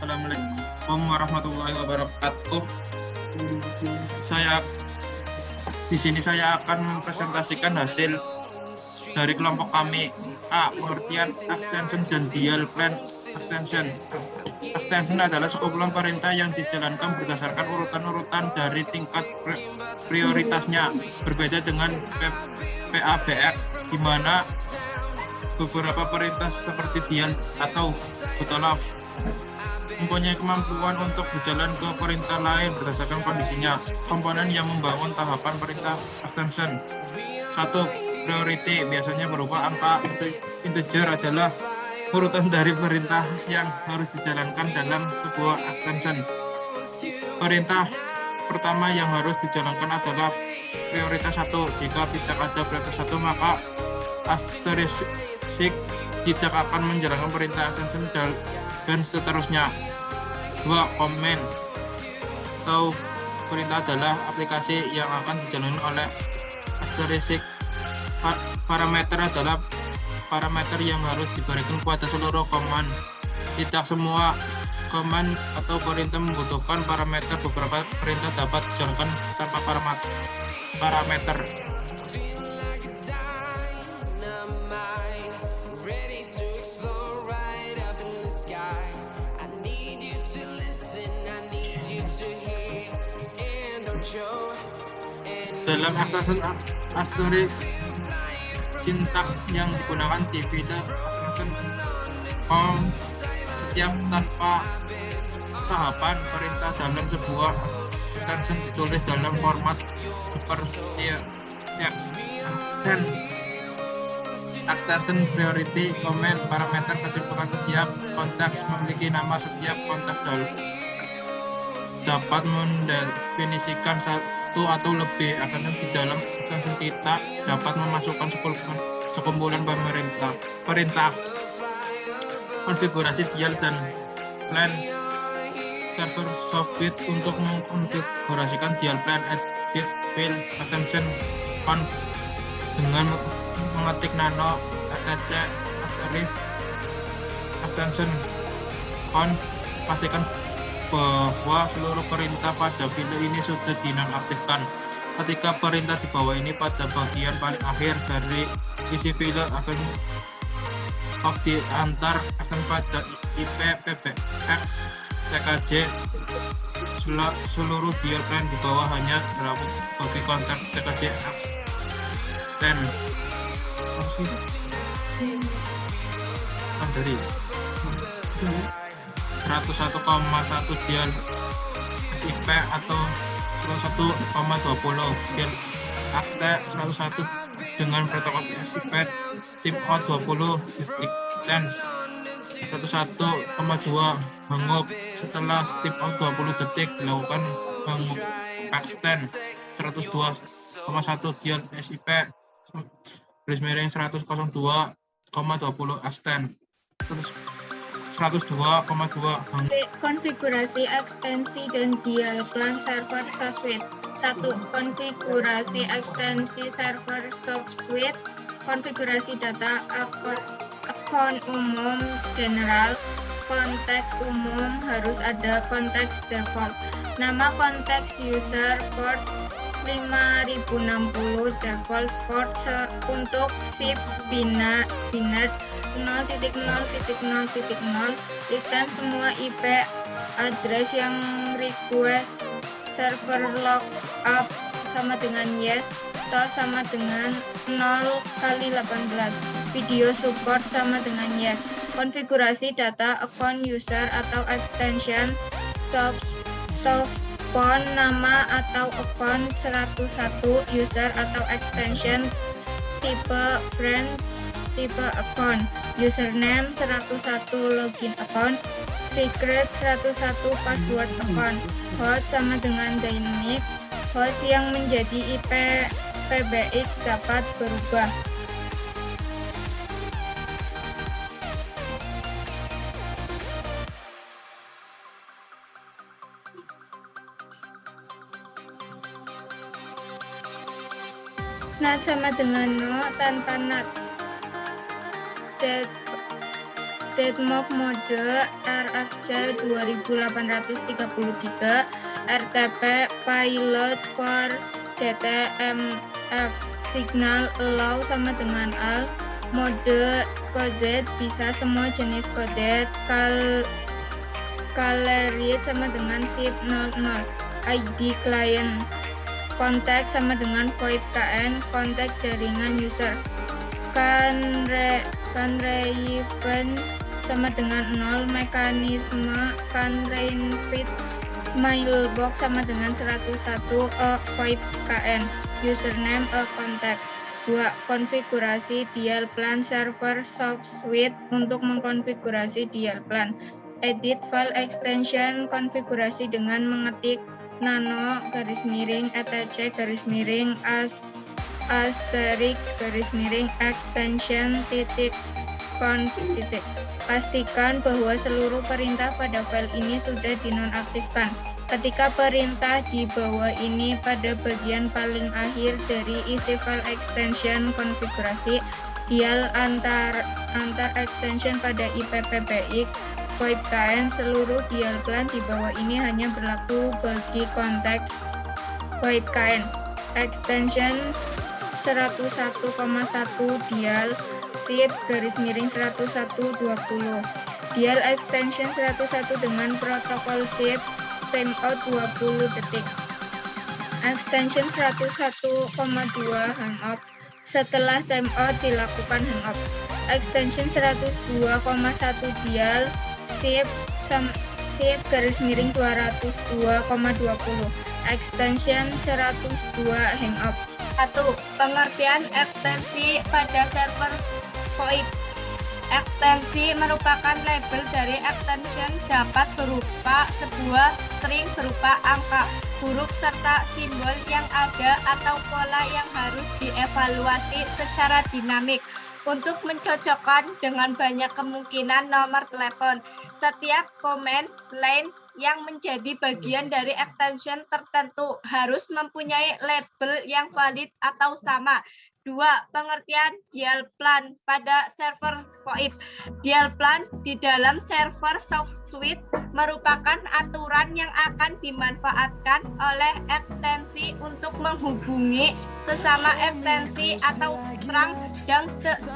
Assalamualaikum warahmatullahi wabarakatuh. Di sini saya akan mempresentasikan hasil dari kelompok kami. A. Pengertian extension dan dial plan extension. Extension adalah sekumpulan perintah yang dijalankan berdasarkan urutan-urutan dari tingkat prioritasnya, berbeda dengan PABX, di mana beberapa perintah seperti dial atau butolov mempunyai kemampuan untuk berjalan ke perintah lain berdasarkan kondisinya. Komponen yang membangun tahapan perintah extension. 1. Priority biasanya berupa angka integer, adalah urutan dari perintah yang harus dijalankan dalam sebuah extension. Perintah pertama yang harus dijalankan adalah prioritas 1. Jika tidak ada prioritas 1, maka asterisk tidak akan menjalankan perintah extension dan seterusnya. 2. Command atau perintah adalah aplikasi yang akan dijalankan oleh asterisk. Parameter adalah parameter yang harus diberikan kepada seluruh command. Tidak semua command atau perintah membutuhkan parameter. Beberapa perintah dapat dijalankan tanpa parameter. Dalam asterisk, sintaks yang digunakan di file extension setiap tanpa tahapan perintah dalam sebuah extension ditulis dalam format seperti extension priority command. Parameter kesimpulan setiap konteks memiliki nama. Setiap konteks dapat mendefinisikan satu atau lebih akan di dalam extension kita dapat memasukkan sekumpulan perintah. Konfigurasi dial dan plan server software. Untuk mengkonfigurasikan dial plan, edit file extension conf dengan mengetik nano etc extension conf. Pastikan bahwa seluruh perintah pada file ini sudah dinonaktifkan. Ketika perintah di bawah ini pada bagian paling akhir dari isi file akan diantar akan pada IP PBX TKJ. Seluruh dial plan di bawah hanya berlaku bagi konteks TKJ X10 dari 101,1 dial SIP atau 101,20 dial AST 101 dengan protokol SIP tip out 20 detik 101,2 hanguk. Setelah tip out 20 detik dilakukan hanguk extend 102,1 dial SIP garis miring 102,20 extend 102,2 hanguk. Konfigurasi ekstensi dan dial plan server software. 1. Konfigurasi ekstensi server software. Konfigurasi data akun umum general. Konteks umum harus ada konteks default. Nama konteks user port 5060 default port untuk SIP biner 0.0.0.0. Listan semua IP address yang request server lookup sama dengan yes, store sama dengan 0x18, video support sama dengan yes. Konfigurasi data akun user atau extension softphone, nama atau akun 101 user atau extension, tipe friend, tipe akun, username 101 login account, secret 101 password account, host sama dengan dynamic host yang menjadi IP PBX dapat berubah. NAT sama dengan no tanpa NAT. Deadmok mode RFC 2833 RTP pilot for DTMF signal allow sama dengan al. Mode coded bisa semua jenis coded. Calerid sama dengan SIP 00. ID client. Kontak sama dengan VoIP KN. Kontak jaringan user. Canreevent sama dengan 0. Mekanisme canreevent mailbox sama dengan 101. VoIP KN. Username context. 2. Konfigurasi dial plan server soft suite untuk mengkonfigurasi dial plan. Edit file extension konfigurasi dengan mengetik nano _etc *extension .conf. Pastikan bahwa seluruh perintah pada file ini sudah dinonaktifkan. Ketika perintah di bawah ini pada bagian paling akhir dari isi file extension konfigurasi dial antar extension pada IPPBX VoIP KN, seluruh dial plan di bawah ini hanya berlaku bagi konteks VoIP KN. Extension 101,1 dial SIP _10120. Dial extension 101 dengan protokol SIP timeout 20 detik. Extension 101,2 hangout. Setelah timeout dilakukan hangout. Extension 102,1 dial SIP _202,20. Extension 102 hangout. 1. Pengertian ekstensi pada server VoIP. Ekstensi merupakan label dari extension, dapat berupa sebuah string berupa angka, huruf serta simbol yang ada atau pola yang harus dievaluasi secara dinamik untuk mencocokkan dengan banyak kemungkinan nomor telepon. Setiap command line yang menjadi bagian dari extension tertentu harus mempunyai label yang valid atau sama. 2. Pengertian dial plan pada server VoIP. Dial plan di dalam server soft suite merupakan aturan yang akan dimanfaatkan oleh ekstensi untuk menghubungi sesama ekstensi atau terang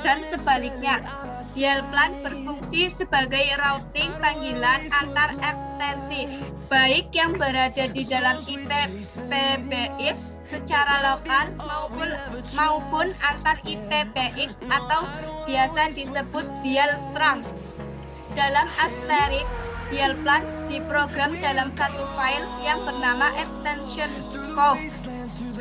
dan sebaliknya. Dial plan berfungsi sebagai routing panggilan antar ekstensi, baik yang berada di dalam IPPBX secara lokal maupun antar IPBX atau biasa disebut dial trunk. Dalam asterisk, dial plan diprogram dalam satu file yang bernama extension code.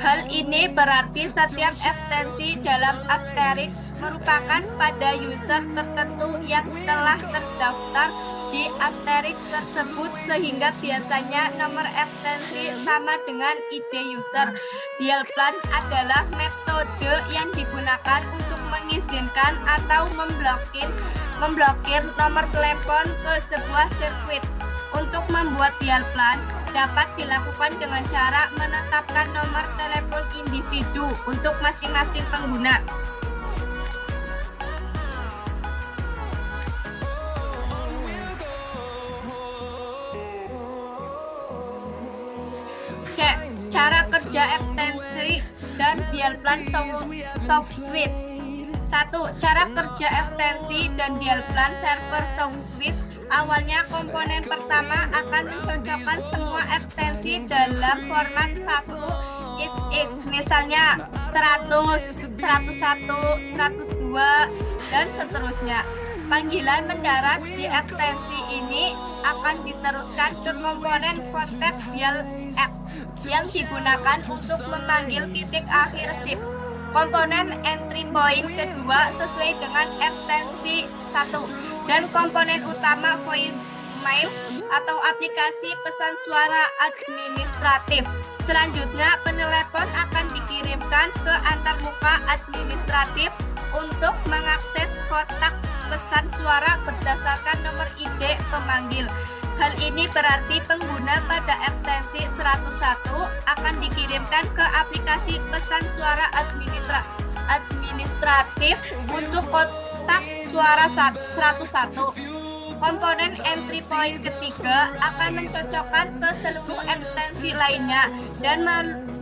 Hal ini berarti setiap ekstensi dalam asterisk merupakan pada user tertentu yang telah terdaftar di asterisk tersebut, sehingga biasanya nomor ekstensi sama dengan ID user. Dial plan adalah metode yang digunakan untuk mengizinkan atau memblokir nomor telepon ke sebuah sirkuit. Untuk membuat dial plan dapat dilakukan dengan cara menetapkan nomor telepon individu untuk masing-masing pengguna. C. Cara kerja ekstensi dan dial plan soft suite. 1. Cara kerja ekstensi dan dial plan server soft suite. Awalnya komponen pertama akan mencocokkan semua ekstensi dalam format 1xx, misalnya 100, 101, 102, dan seterusnya. Panggilan mendarat di ekstensi ini akan diteruskan ke komponen konteks dial X yang digunakan untuk memanggil titik akhir SIP. Komponen entry point kedua sesuai dengan ekstensi 1 dan komponen utama voicemail atau aplikasi pesan suara administratif. Selanjutnya, penelepon akan dikirimkan ke antarmuka administratif untuk mengakses kotak pesan suara berdasarkan nomor ID pemanggil. Hal ini berarti pengguna pada ekstensi 101 akan dikirimkan ke aplikasi pesan suara administratif untuk kotak kontak suara 101. Komponen entry point ketiga akan mencocokkan ke seluruh ekstensi lainnya dan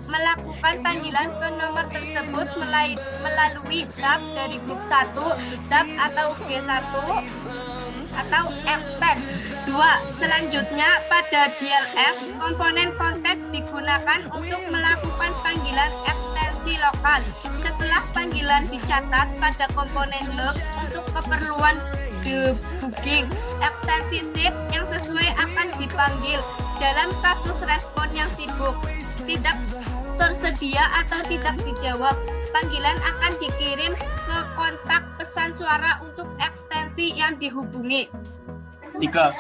melakukan panggilan ke nomor tersebut melalui ZAP dari grup 1, ZAP atau G1 atau Extend. 2. Selanjutnya, pada dial F, komponen kontak digunakan untuk melakukan panggilan ekstensi lokal. Setelah panggilan dicatat pada komponen log untuk keperluan debugging, ekstensi shift yang sesuai akan dipanggil. Dalam kasus respon yang sibuk, tidak tersedia atau tidak dijawab, panggilan akan dikirim ke kontak pesan suara untuk ekstensi yang dihubungi. 3.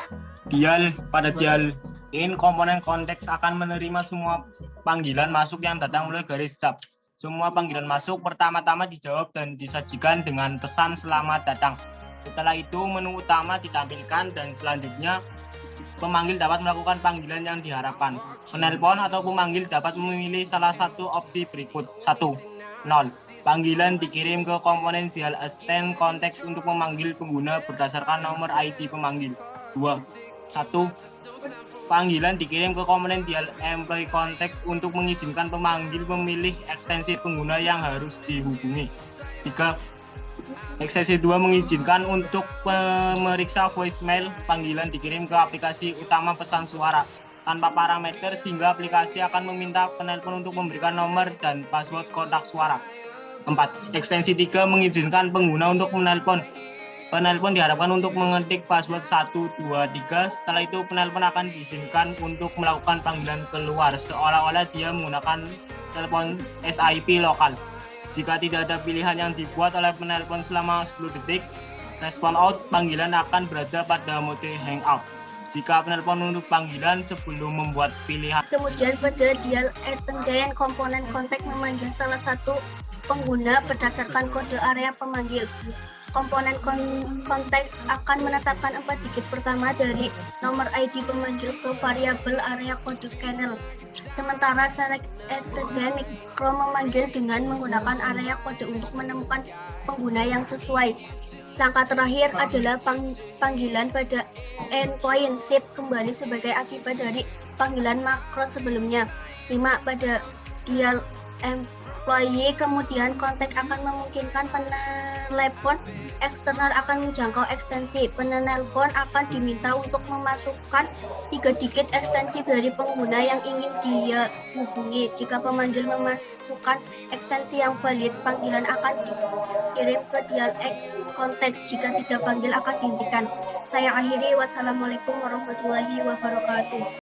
Pada dial in, komponen konteks akan menerima semua panggilan masuk yang datang melalui garis ZAP. Semua panggilan masuk pertama-tama dijawab dan disajikan dengan pesan selamat datang. Setelah itu menu utama ditampilkan dan selanjutnya pemanggil dapat melakukan panggilan yang diharapkan. Penelpon atau pemanggil dapat memilih salah satu opsi berikut. 1. 0. Panggilan dikirim ke komponen dial extend konteks untuk memanggil pengguna berdasarkan nomor ID pemanggil. 2. 1. Panggilan dikirim ke komponen dial employee konteks untuk mengizinkan pemanggil memilih ekstensi pengguna yang harus dihubungi. 3. Ekstensi 2 mengizinkan untuk memeriksa voicemail. Panggilan dikirim ke aplikasi utama pesan suara tanpa parameter sehingga aplikasi akan meminta penelpon untuk memberikan nomor dan password kontak suara. 4. Ekstensi 3 mengizinkan pengguna untuk menelpon. Penelpon diharapkan untuk mengetik password 123. Setelah itu penelpon akan diizinkan untuk melakukan panggilan keluar seolah-olah dia menggunakan telepon SIP lokal. Jika tidak ada pilihan yang dibuat oleh penelpon selama 10 detik, respon out panggilan akan berada pada mode hangout. Jika penelpon untuk panggilan sebelum membuat pilihan. Kemudian pada dial attendant, komponen kontak memanggil salah satu pengguna berdasarkan kode area pemanggil. Komponen konteks akan menetapkan 4 digit pertama dari nomor ID pemanggil ke variabel area kode channel. Sementara select attendant micro memanggil dengan menggunakan area kode untuk menemukan pengguna yang sesuai. Langkah terakhir adalah panggilan pada endpoint shift kembali sebagai akibat dari panggilan makro sebelumnya. 5. Pada dial employee, kemudian kontak akan memungkinkan penelpon eksternal akan menjangkau ekstensi. Penelpon akan diminta untuk memasukkan 3 digit ekstensi dari pengguna yang ingin dia hubungi. Jika pemanggil memasukkan ekstensi yang valid, panggilan akan dikirim ke dial X konteks. Jika tidak, panggil akan dihentikan. Saya akhiri. Wassalamualaikum warahmatullahi wabarakatuh.